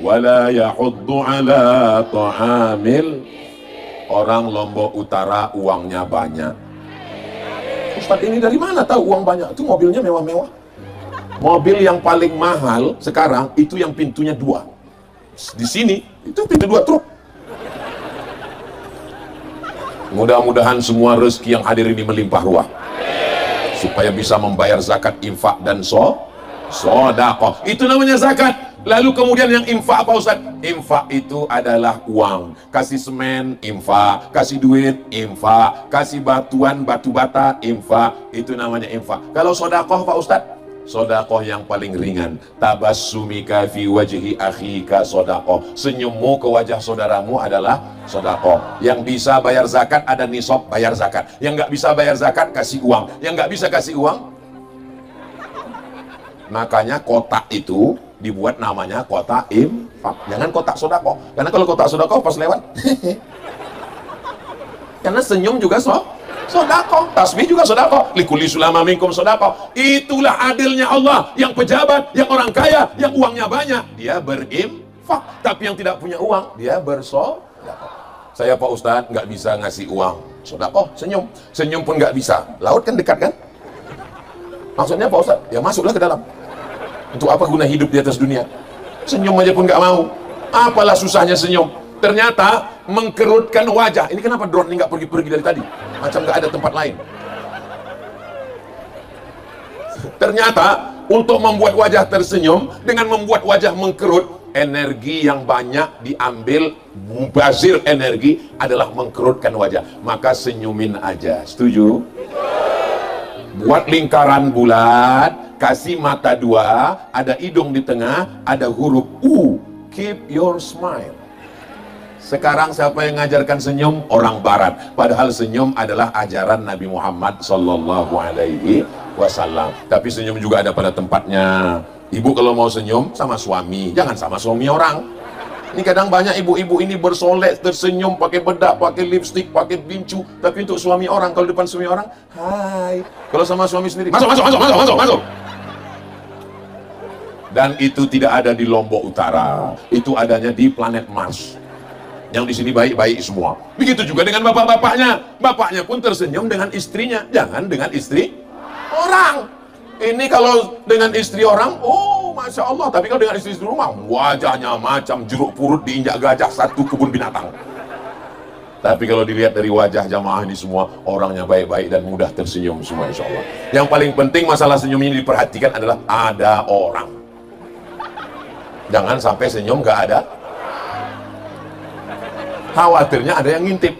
wala yahuddu ala ta'amil. Orang Lombok Utara uangnya banyak. Ustadz, ini dari mana tahu uang banyak? Itu mobilnya mewah-mewah. Mobil yang paling mahal sekarang itu yang pintunya 2. Di sini itu pintu 2 truk. Mudah-mudahan semua rezeki yang hadir ini melimpah ruah, supaya bisa membayar zakat, infak dan sedekah. Itu namanya zakat. Lalu kemudian yang infak apa Ustaz? Infak itu adalah uang. Kasih semen, infak. Kasih duit, infak. Kasih batuan, batu bata, infak. Itu namanya infak. Kalau sedekah Pak Ustaz? Sedekah yang paling ringan. Tabassumika fi wajhi akhika sedekah. Senyummu ke wajah saudaramu adalah sedekah. Yang bisa bayar zakat ada nisab, bayar zakat. Yang nggak bisa bayar zakat kasih uang. Yang nggak bisa kasih uang, makanya kotak itu dibuat namanya kotak infak. Jangan kotak sedekah. Karena kalau kotak sedekah pas lewat karena senyum juga Sedekah, tasbih juga sedekah. Likulli sulama minkum sedekah. Itulah adilnya Allah. Yang pejabat, yang orang kaya, yang uangnya banyak, dia berinfak. Tapi yang tidak punya uang, dia bersedekah. Saya Pak Ustadz nggak bisa ngasih uang. Sedekah, senyum. Senyum pun nggak bisa. Laut kan dekat kan? Maksudnya Pak Ustadz, ya masuklah ke dalam. Untuk apa guna hidup di atas dunia? Senyum aja pun nggak mau. Apalah susahnya senyum? Ternyata mengkerutkan wajah. Ini kenapa drone ini nggak pergi-pergi dari tadi? Macam nggak ada tempat lain. Ternyata untuk membuat wajah tersenyum, dengan membuat wajah mengkerut, energi yang banyak diambil, mubazir energi adalah mengkerutkan wajah. Maka senyumin aja. Setuju? Buat lingkaran bulat, kasih mata dua, ada hidung di tengah, ada huruf U. Keep your smile. Sekarang siapa yang ngajarkan senyum? Orang barat. Padahal senyum adalah ajaran Nabi Muhammad sallallahu alaihi wasallam. Tapi senyum juga ada pada tempatnya. Ibu kalau mau senyum sama suami, jangan sama suami orang. Ini kadang banyak ibu-ibu ini bersolek, tersenyum, pakai bedak, pakai lipstik, pakai bincu. Tapi untuk suami orang, kalau depan suami orang, hai. Kalau sama suami sendiri, masuk. Dan itu tidak ada di Lombok Utara. Itu adanya di planet Mars. Yang di sini baik-baik semua. Begitu juga dengan bapak-bapaknya. Bapaknya pun tersenyum dengan istrinya, jangan dengan istri orang. Ini kalau dengan istri orang, oh Masya Allah. Tapi kalau dengan istri rumah, wajahnya macam jeruk purut diinjak gajah, satu kebun binatang. Tapi kalau dilihat dari wajah jamaah ini semua, orangnya baik-baik dan mudah tersenyum semua, insya Allah. Yang paling penting masalah senyum ini diperhatikan adalah ada orang. Jangan sampai senyum nggak ada. Khawatirnya ada yang ngintip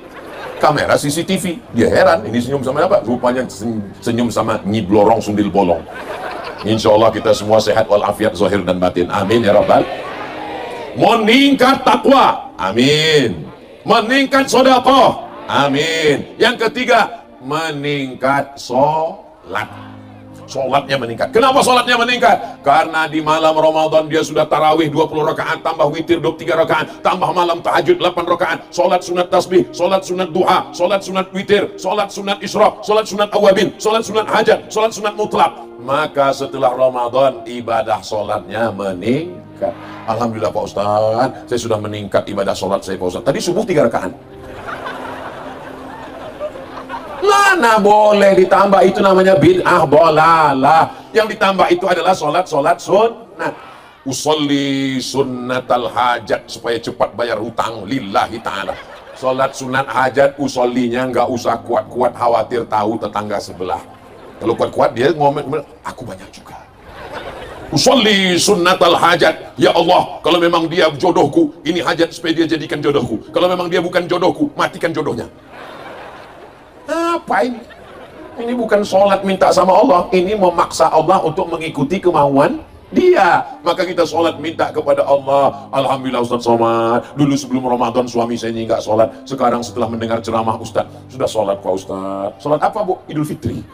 kamera CCTV. Dia heran, ini senyum sama apa? Rupanya senyum sama Nyi Blorong Sundil Bolong. Insya Allah kita semua sehat walafiat zahir dan batin. Amin ya Rabbal. Meningkat takwa. Amin. Meningkat sedekah. Amin. Yang ketiga, meningkat sholat. Sholatnya meningkat. Kenapa sholatnya meningkat? Karena di malam Ramadan dia sudah tarawih 20 rakaat, tambah witir 23 rakaat, tambah malam tahajud 8 rakaat, sholat sunat tasbih, sholat sunat duha, sholat sunat witir, sholat sunat isyraq, sholat sunat awabin, sholat sunat hajat, sholat sunat mutlak. Maka setelah Ramadan ibadah sholatnya meningkat. Alhamdulillah Pak Ustaz, saya sudah meningkat ibadah sholat saya Pak Ustaz. Tadi subuh 3 rakaat. Mana boleh ditambah, itu namanya bid'ah dolalah. Yang ditambah itu adalah sholat sunnah. Usolli sunnatal hajat, supaya cepat bayar hutang lillahi ta'ala. Sholat sunat hajat, usollinya nggak usah kuat-kuat, khawatir tahu tetangga sebelah. Kalau kuat-kuat dia ngomong, aku banyak juga. Usolli sunnatal hajat, ya Allah, kalau memang dia jodohku, ini hajat supaya dia jadikan jodohku. Kalau memang dia bukan jodohku, matikan jodohnya. Apa ini? Ini bukan sholat minta sama Allah, ini memaksa Allah untuk mengikuti kemauan dia. Maka kita sholat minta kepada Allah. Alhamdulillah Ustaz Somad, dulu sebelum Ramadan suami saya ini nggak sholat, sekarang setelah mendengar ceramah Ustaz sudah sholat Pak Ustaz. Sholat apa Bu? Idul Fitri.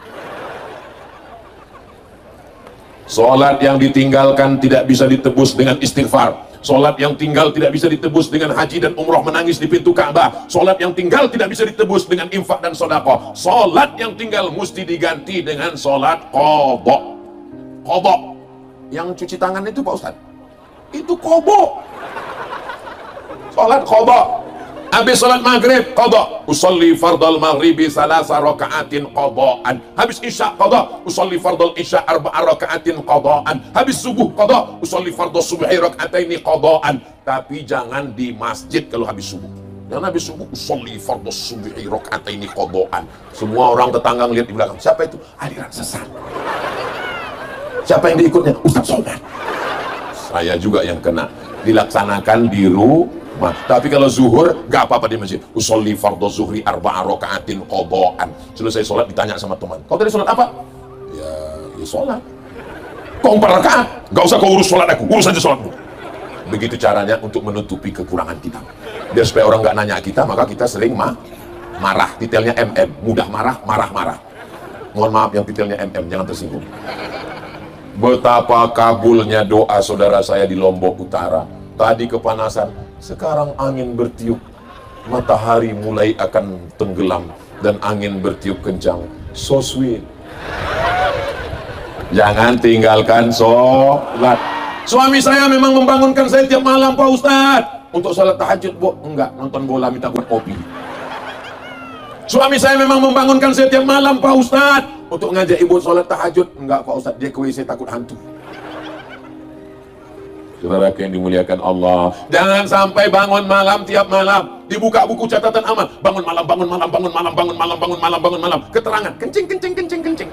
Sholat yang ditinggalkan tidak bisa ditebus dengan istighfar. Sholat yang tinggal tidak bisa ditebus dengan haji dan umroh menangis di pintu Ka'bah. Sholat yang tinggal tidak bisa ditebus dengan infak dan sedekah. Sholat yang tinggal mesti diganti dengan sholat qadha. Qadha. Yang cuci tangan itu Pak Ustaz, itu qadha. Sholat qadha. Habis sholat maghrib qadha, usolli fardal maghribi salasa raka'atin qadha'an. Habis isya qadha, usolli fardal isya arba'a raka'atin qadha'an. Habis subuh qadha, usolli fardal subhi raka'ataini qadha'an. Tapi jangan di masjid kalau habis subuh. Dan habis subuh usolli fardal subhi raka'ataini qadha'an. Semua orang tetangga ngelihat di belakang, siapa itu? Aliran sesat. Siapa yang diikutnya? Ustaz Somad. Saya juga yang kena. Dilaksanakan di rumah. Tapi kalau zuhur gak apa-apa di masjid. Usolli fardhu zuhri arba'a raka'atin qadha'an. Selesai sholat ditanya sama teman, kau tadi sholat apa? Ya sholat. Kau 4 rakaat, gak usah kau urus sholat aku, urus aja sholatmu. Begitu caranya untuk menutupi kekurangan kita. Biar supaya orang gak nanya kita, maka kita sering marah. Titelnya MM, mudah marah. Mohon maaf yang titelnya MM, jangan tersinggung. Betapa kabulnya doa saudara saya di Lombok Utara. Tadi kepanasan, sekarang angin bertiup, matahari mulai akan tenggelam, dan angin bertiup kencang. So sweet. Jangan tinggalkan sholat. Suami saya memang membangunkan saya tiap malam, Pak Ustadz, untuk sholat tahajud. Bu, enggak, nonton bola minta buat kopi. Suami saya memang membangunkan saya tiap malam, Pak Ustadz, untuk ngajak ibu sholat tahajud. Enggak, Pak Ustadz, dia ke WC takut hantu. Saudara yang dimuliakan Allah, jangan sampai bangun malam tiap malam dibuka buku catatan amal, bangun malam, bangun malam, bangun malam, bangun malam, bangun malam, bangun malam, keterangan kencing kencing kencing kencing.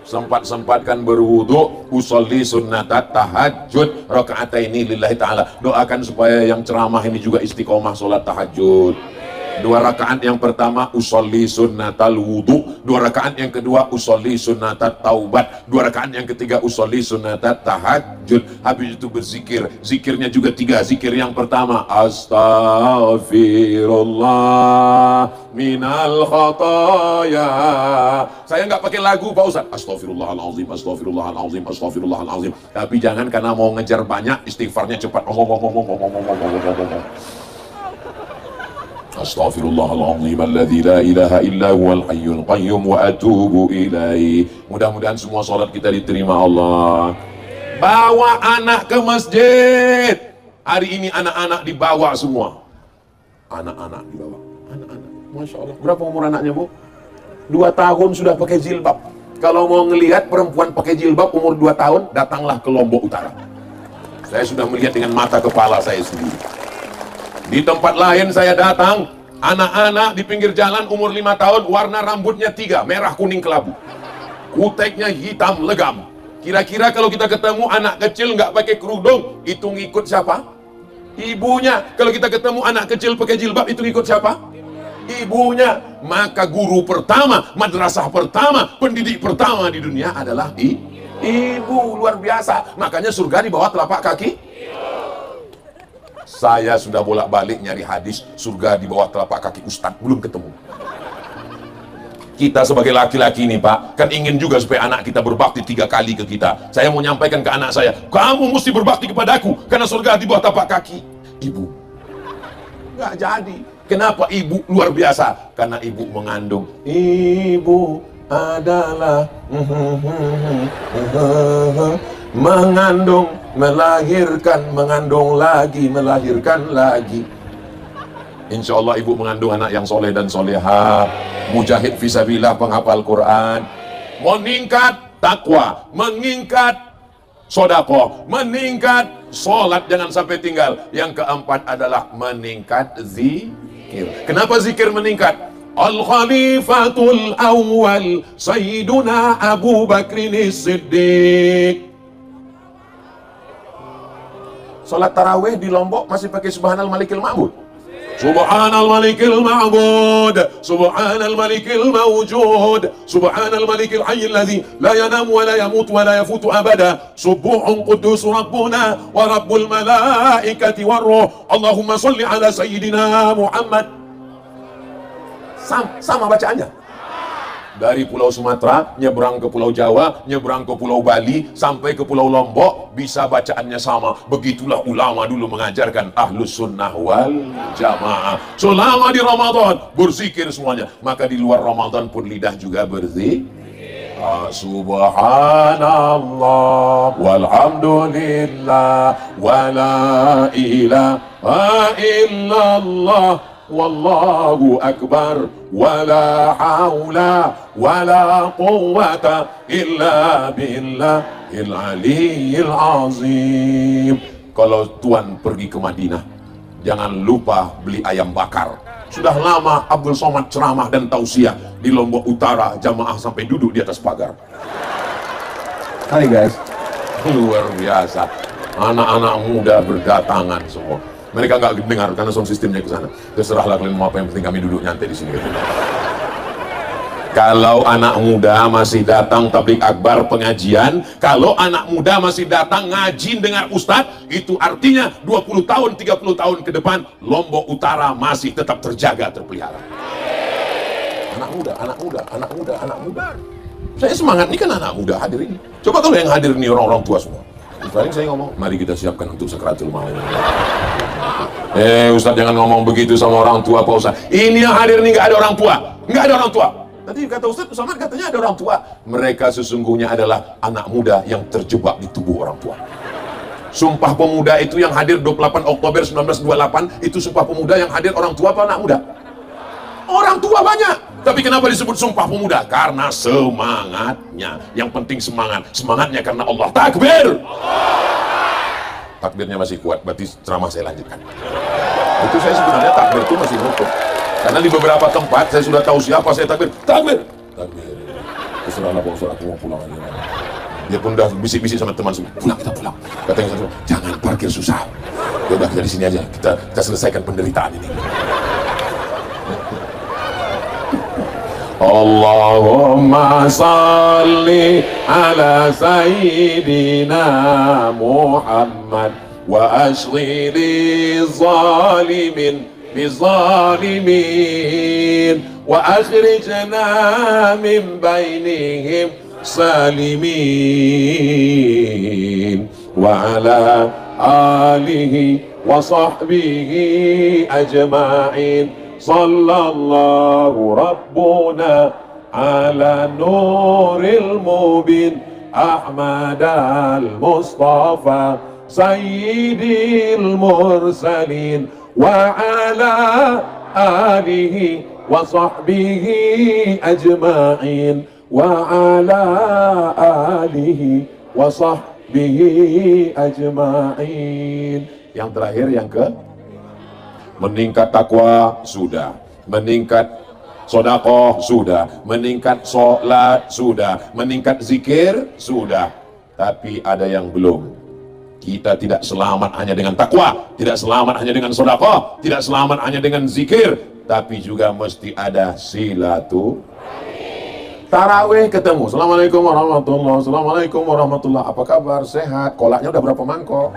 Sempat-sempatkan berwudu, usolli sunnatat tahajud rakaataini lillahi ta'ala. Doakan supaya yang ceramah ini juga istiqomah sholat tahajud. 2 rakaat yang pertama usolli sunnatal wudu, 2 rakaat yang kedua usolli sunnatat taubat, 2 rakaat yang ketiga usolli sunnatat tahajud. Habis itu berzikir, zikirnya juga 3. Zikir yang pertama astaghfirullah minal khataya. Saya nggak pakai lagu, Pak Ustaz. Astaghfirullahalazim, astaghfirullahalazim, astaghfirullahalazim. Tapi jangan karena mau ngejar banyak, istighfarnya cepat. Astaghfirullahalazim alladzi la ilaha illa huwal hayyul qayyum wa atubu ilaih. Mudah-mudahan semua salat kita diterima Allah. Bawa anak ke masjid. Hari ini anak-anak dibawa semua. Anak-anak dibawa. Anak-anak. Masya Allah. Berapa umur anaknya, Bu? 2 tahun sudah pakai jilbab. Kalau mau ngelihat perempuan pakai jilbab umur 2 tahun, datanglah ke Lombok Utara. Saya sudah melihat dengan mata kepala saya sendiri. Di tempat lain saya datang, anak-anak di pinggir jalan umur 5 tahun, warna rambutnya 3, merah, kuning, kelabu. Kuteknya hitam, legam. Kira-kira kalau kita ketemu anak kecil nggak pakai kerudung, itu ngikut siapa? Ibunya. Kalau kita ketemu anak kecil pakai jilbab, itu ngikut siapa? Ibunya. Maka guru pertama, madrasah pertama, pendidik pertama di dunia adalah ibu. Luar biasa. Makanya surga di bawah telapak kaki. Saya sudah bolak-balik nyari hadis surga di bawah telapak kaki Ustadz, belum ketemu. Kita sebagai laki-laki ini, Pak, kan ingin juga supaya anak kita berbakti 3 kali ke kita. Saya mau nyampaikan ke anak saya, kamu mesti berbakti kepadaku karena surga di bawah telapak kaki ibu. Nggak jadi. Kenapa ibu luar biasa? Karena ibu mengandung. Ibu adalah mengandung, melahirkan, mengandung lagi, melahirkan lagi. Insya Allah ibu mengandung anak yang soleh dan soleha, mujahid fisabilillah, penghafal Quran, meningkat takwa, meningkat sodako, meningkat sholat, jangan sampai tinggal. Yang keempat adalah meningkat zikir. Kenapa zikir meningkat? Al-Khalifatul Awwal Sayyiduna Abu Bakrin Siddiq. Salat tarawih di Lombok masih pakai Subhanal Malikil Ma'bud. Subhanal Malikil Ma'bud, Subhanal Malikil Mawjud, Subhanal Malikil Hayyil ladzi la yanamu wa la yamutu wa la yafutu abada. Subuhun qudus Rabbuna wa Rabbul Malaikati war Ruh. Allahumma sholli ala Sayyidina Muhammad. Sama bacaannya. Dari Pulau Sumatera, nyebrang ke Pulau Jawa, nyebrang ke Pulau Bali, sampai ke Pulau Lombok, bisa bacaannya sama. Begitulah ulama dulu mengajarkan Ahlus Sunnah wal Jamaah. Selama di Ramadan, berzikir semuanya. Maka di luar Ramadan pun lidah juga berzikir. Subhanallah walhamdulillah wa la ilaha illallah wallahu akbar wala haula wala quwwata illa billahil aliyyil azim. Kalau Tuan pergi ke Madinah, jangan lupa beli ayam bakar. Sudah lama Abdul Somad ceramah dan tausiah di Lombok Utara, jamaah sampai duduk di atas pagar. Hai guys, luar biasa. Anak-anak muda berdatangan semua. Mereka nggak dengar karena sound sistemnya ke sana. Terserahlah kalian mau apa, yang penting kami duduk nyantai di sini. Kalau anak muda masih datang tablik akbar pengajian, kalau anak muda masih datang ngaji dengar ustadz, itu artinya 20 tahun, 30 tahun ke depan Lombok Utara masih tetap terjaga, terpelihara. Anak muda, anak muda, anak muda, anak muda. Saya semangat, ini kan anak muda hadir ini. Coba kalau yang hadir ini orang-orang tua semua. Paling saya ngomong, mari kita siapkan untuk sakratul maut. Ustaz jangan ngomong begitu sama orang tua Pak Ustaz. Ini yang hadir nih nggak ada orang tua, nggak ada orang tua. Tadi kata Ustaz Somad katanya ada orang tua. Mereka sesungguhnya adalah anak muda yang terjebak di tubuh orang tua. Sumpah Pemuda itu yang hadir 28 Oktober 1928 itu Sumpah Pemuda yang hadir orang tua apa anak muda? Orang tua banyak. Tapi kenapa disebut Sumpah Pemuda? Karena semangatnya. Yang penting semangat. Semangatnya karena Allah. Takbir. Takbirnya masih kuat. Berarti ceramah saya lanjutkan. Itu saya sebenarnya takbir itu masih nutup. Karena di beberapa tempat saya sudah tahu siapa saya takbir. Takbir. Takbir. Terserahlah Pak Ustaz, aku mau pulang aja. Dia pun udah bisik-bisik sama teman semua. Pulang, kita pulang. Katanya satu, jangan parkir susah. Ya udah kita di sini aja. Kita selesaikan penderitaan ini. Allahumma salli ala sayyidina Muhammad wa ashghili zalimin bizalimin wa akhrijna min bainihim salimin wa ala alihi wa sahbihi ajma'in. Sallallahu Rabbuna ala nuril mubin Ahmad al-Mustafa Sayyidil mursalin wa ala alihi wa sahbihi ajma'in wa ala alihi wa sahbihi ajma'in. Yang terakhir yang ke meningkat takwa sudah, meningkat sedekah sudah, meningkat sholat sudah, meningkat zikir sudah, tapi ada yang belum. Kita tidak selamat hanya dengan takwa, tidak selamat hanya dengan sedekah, tidak selamat hanya dengan zikir, tapi juga mesti ada silaturahim. Tarawih ketemu, assalamualaikum warahmatullahi, assalamualaikum warahmatullahi, apa kabar, sehat, kolaknya udah berapa mangkok.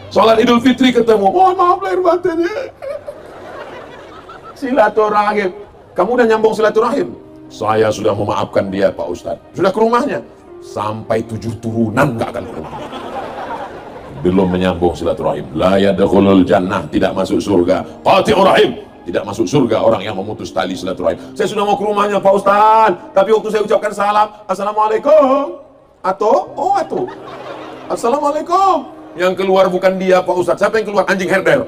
Sholat Idul Fitri ketemu, mohon maaf lahir batinnya. Silaturahim. Kamu udah nyambung silaturahim? Saya sudah memaafkan dia Pak Ustadz. Sudah ke rumahnya? Sampai 7 turunan nggak akan ke rumahnya. Belum menyambung silaturahim. La yadkhulul jannah, tidak masuk surga. Qati'ur rahim, tidak masuk surga orang yang memutus tali silaturahim. Saya sudah mau ke rumahnya Pak Ustadz, tapi waktu saya ucapkan salam, assalamualaikum, atau assalamualaikum. Yang keluar bukan dia Pak Ustadz. Siapa yang keluar? Anjing herder.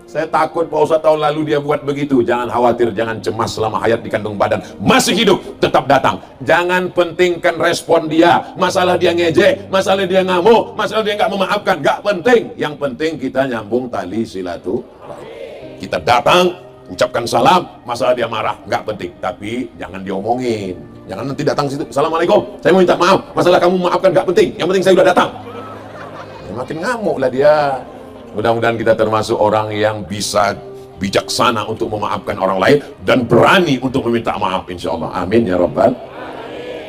Saya takut Pak Ustadz tahun lalu dia buat begitu. Jangan khawatir, jangan cemas selama hayat di kandung badan. Masih hidup, tetap datang. Jangan pentingkan respon dia. Masalah dia ngejek, masalah dia ngamuk, masalah dia nggak memaafkan. Nggak penting. Yang penting kita nyambung tali silaturahim. Kita datang, ucapkan salam, masalah dia marah. Nggak penting. Tapi jangan diomongin. Jangan nanti datang situ. Assalamualaikum, saya mau minta maaf. Masalah kamu maafkan nggak penting. Yang penting saya udah datang. Makin ngamuk lah dia. Mudah-mudahan kita termasuk orang yang bisa bijaksana untuk memaafkan orang lain dan berani untuk meminta maaf, insya Allah. Amin ya Rabbal.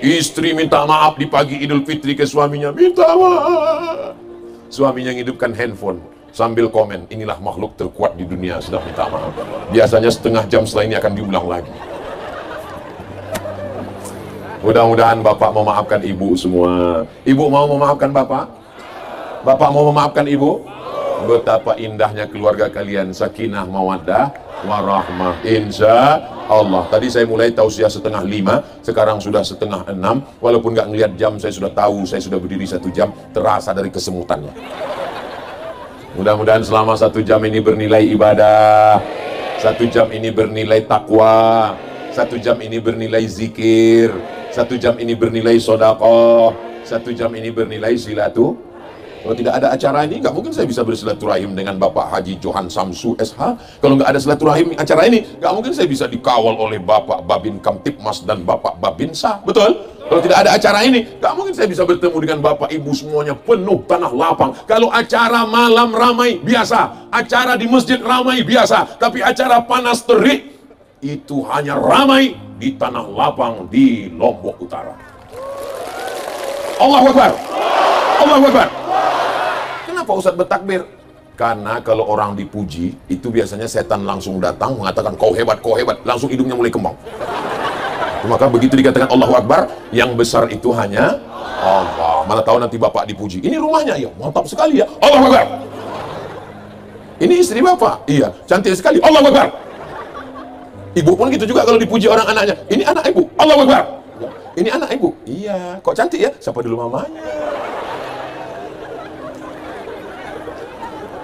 Istri minta maaf di pagi Idul Fitri ke suaminya, minta maaf. Suaminya ngidupkan handphone sambil komen, inilah makhluk terkuat di dunia sedang minta maaf. Biasanya setengah jam setelah ini akan diulang lagi. Mudah-mudahan Bapak memaafkan Ibu semua. Ibu mau memaafkan Bapak? Bapak mau memaafkan Ibu? Betapa indahnya keluarga kalian, sakinah, mawaddah, warahmah, insya Allah. Tadi saya mulai tausiah 4:30, sekarang sudah 5:30. Walaupun nggak ngelihat jam, saya sudah tahu, saya sudah berdiri 1 jam, terasa dari kesemutannya. Mudah-mudahan selama 1 jam ini bernilai ibadah, 1 jam ini bernilai takwa, 1 jam ini bernilai zikir, 1 jam ini bernilai sedekah, 1 jam ini bernilai silaturahim. Kalau tidak ada acara ini, nggak mungkin saya bisa bersilaturahim dengan Bapak Haji Johan Samsu SH. Kalau nggak ada silaturahim acara ini, nggak mungkin saya bisa dikawal oleh Bapak Babin Kamtipmas dan Bapak Babinsa. Betul? Kalau tidak ada acara ini, nggak mungkin saya bisa bertemu dengan Bapak Ibu semuanya penuh tanah lapang. Kalau acara malam ramai, biasa. Acara di masjid ramai, biasa. Tapi acara panas terik, itu hanya ramai di tanah lapang di Lombok Utara. Allahu Akbar. Allahu Akbar. Kenapa Ustadz bertakbir? Karena kalau orang dipuji, itu biasanya setan langsung datang mengatakan kau hebat, langsung hidungnya mulai kembang. Maka begitu dikatakan Allahu Akbar, yang besar itu hanya Allah. Malah tahu nanti Bapak dipuji. Ini rumahnya, ya mantap sekali ya. Allahu Akbar. Ini istri bapak? Iya. Cantik sekali. Allahu Akbar. Ibu pun gitu juga kalau dipuji orang anaknya. Ini anak ibu. Allahu Akbar. Ini anak ibu. Iya. Kok cantik ya? Siapa dulu mamanya?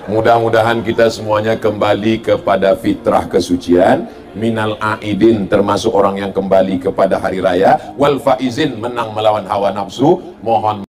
Mudah-mudahan kita semuanya kembali kepada fitrah kesucian, minal aidin termasuk orang yang kembali kepada hari raya, wal faizin menang melawan hawa nafsu. Mohon